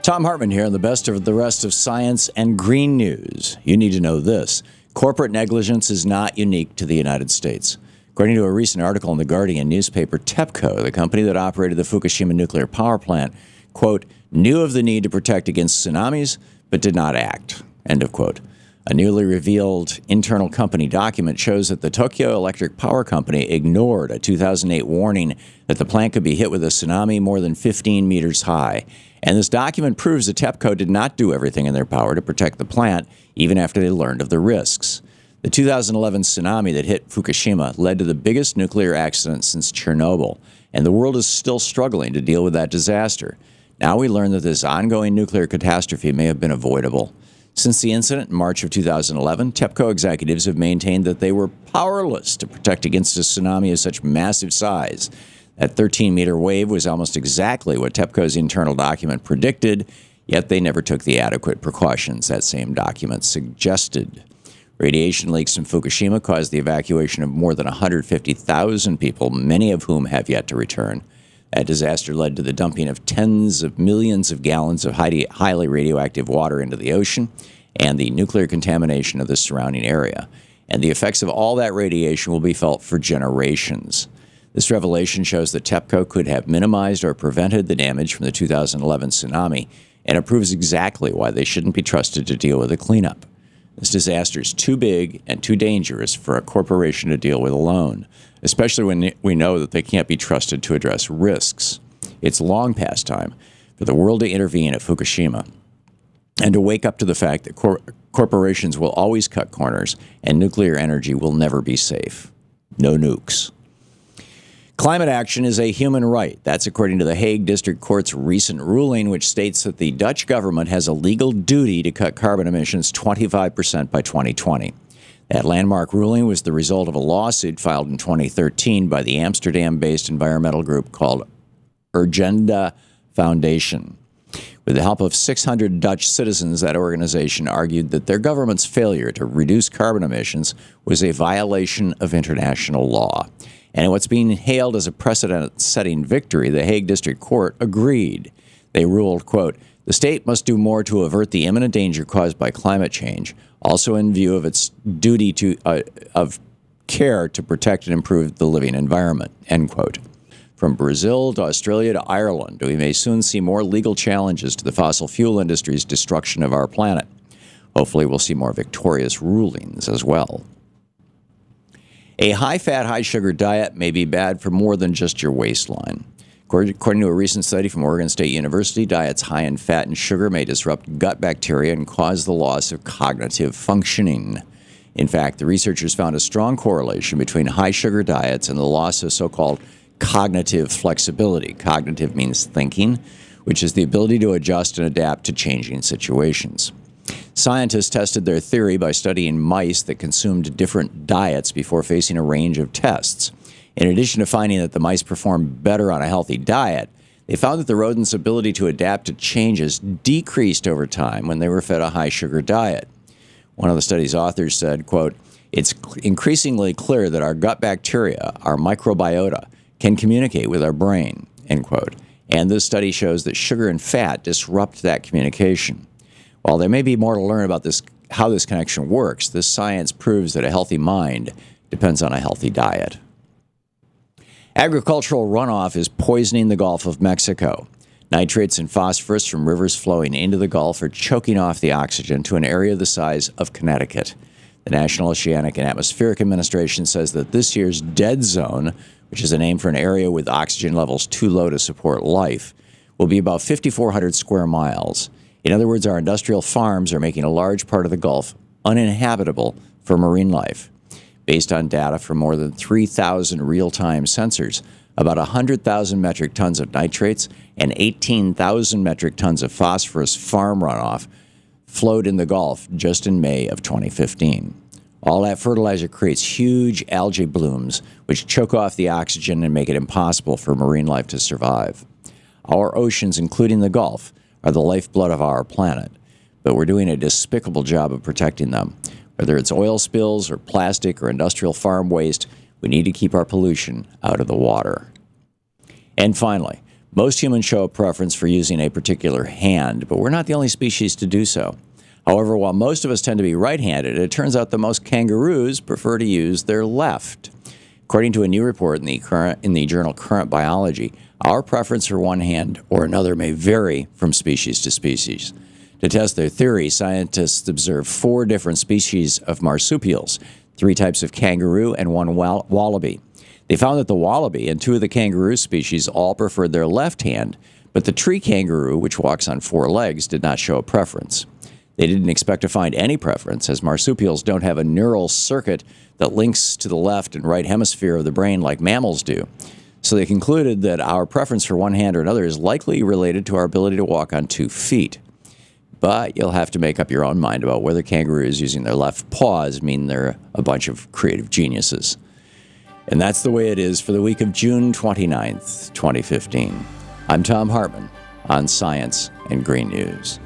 Thom Hartmann here on the best of the rest of science and green news. You need to know this. Corporate negligence is not unique to the United States. According to a recent article in the Guardian newspaper, TEPCO, the company that operated the Fukushima nuclear power plant, quote, knew of the need to protect against tsunamis, but did not act, end of quote. A newly revealed internal company document shows that the Tokyo Electric Power Company ignored a 2008 warning that the plant could be hit with a tsunami more than 15 meters high. And this document proves that TEPCO did not do everything in their power to protect the plant, even after they learned of the risks. The 2011 tsunami that hit Fukushima led to the biggest nuclear accident since Chernobyl, and the world is still struggling to deal with that disaster. Now we learn that this ongoing nuclear catastrophe may have been avoidable. Since the incident in March of 2011, TEPCO executives have maintained that they were powerless to protect against a tsunami of such massive size. That 13-meter wave was almost exactly what TEPCO's internal document predicted, yet they never took the adequate precautions that same document suggested. Radiation leaks from Fukushima caused the evacuation of more than 150,000 people, many of whom have yet to return. That disaster led to the dumping of tens of millions of gallons of highly radioactive water into the ocean and the nuclear contamination of the surrounding area. And the effects of all that radiation will be felt for generations. This revelation shows that TEPCO could have minimized or prevented the damage from the 2011 tsunami, and it proves exactly why they shouldn't be trusted to deal with the cleanup. This disaster is too big and too dangerous for a corporation to deal with alone, especially when we know that they can't be trusted to address risks. It's long past time for the world to intervene at Fukushima and to wake up to the fact that corporations will always cut corners and nuclear energy will never be safe. No nukes. Climate action is a human right. That's according to the Hague District Court's recent ruling, which states that the Dutch government has a legal duty to cut carbon emissions 25% by 2020. That landmark ruling was the result of a lawsuit filed in 2013 by the Amsterdam-based environmental group called Urgenda Foundation. With the help of 600 Dutch citizens, that organization argued that their government's failure to reduce carbon emissions was a violation of international law. And in what's being hailed as a precedent-setting victory, the Hague District Court agreed. They ruled, quote, the state must do more to avert the imminent danger caused by climate change, also in view of its duty of care to protect and improve the living environment, end quote. From Brazil to Australia to Ireland, we may soon see more legal challenges to the fossil fuel industry's destruction of our planet. Hopefully we'll see more victorious rulings as well. A high-fat, high-sugar diet may be bad for more than just your waistline. According to a recent study from Oregon State University, diets high in fat and sugar may disrupt gut bacteria and cause the loss of cognitive functioning. In fact, the researchers found a strong correlation between high-sugar diets and the loss of so-called cognitive flexibility. Cognitive means thinking, which is the ability to adjust and adapt to changing situations. Scientists tested their theory by studying mice that consumed different diets before facing a range of tests. In addition to finding that the mice performed better on a healthy diet, they found that the rodents' ability to adapt to changes decreased over time when they were fed a high-sugar diet. One of the study's authors said, quote, it's increasingly clear that our gut bacteria, our microbiota, can communicate with our brain, end quote. And this study shows that sugar and fat disrupt that communication. While there may be more to learn about how this connection works, this science proves that a healthy mind depends on a healthy diet. Agricultural runoff is poisoning the Gulf of Mexico. Nitrates and phosphorus from rivers flowing into the Gulf are choking off the oxygen to an area the size of Connecticut. The National Oceanic and Atmospheric Administration says that this year's dead zone, which is a name for an area with oxygen levels too low to support life, will be about 5,400 square miles. In other words, our industrial farms are making a large part of the Gulf uninhabitable for marine life. Based on data from more than 3,000 real-time sensors, about 100,000 metric tons of nitrates and 18,000 metric tons of phosphorus farm runoff flowed in the Gulf just in May of 2015. All that fertilizer creates huge algae blooms, which choke off the oxygen and make it impossible for marine life to survive. Our oceans, including the Gulf, are the lifeblood of our planet, but we're doing a despicable job of protecting them. Whether it's oil spills or plastic or industrial farm waste, we need to keep our pollution out of the water. And finally, Most humans show a preference for using a particular hand, but we're not the only species to do so. However, while most of us tend to be right-handed, it turns out that most kangaroos prefer to use their left. According to a new report in the journal Current Biology, our preference for one hand or another may vary from species to species. To test their theory, scientists observed 4 different species of marsupials, 3 types of kangaroo, and 1 wallaby. They found that the wallaby and 2 of the kangaroo species all preferred their left hand, but the tree kangaroo, which walks on 4 legs, did not show a preference. They didn't expect to find any preference, as marsupials don't have a neural circuit that links to the left and right hemisphere of the brain like mammals do. So they concluded that our preference for one hand or another is likely related to our ability to walk on 2 feet. But you'll have to make up your own mind about whether kangaroos using their left paws mean they're a bunch of creative geniuses. And that's the way it is for the week of June 29th, 2015. I'm Thom Hartmann on Science and Green News.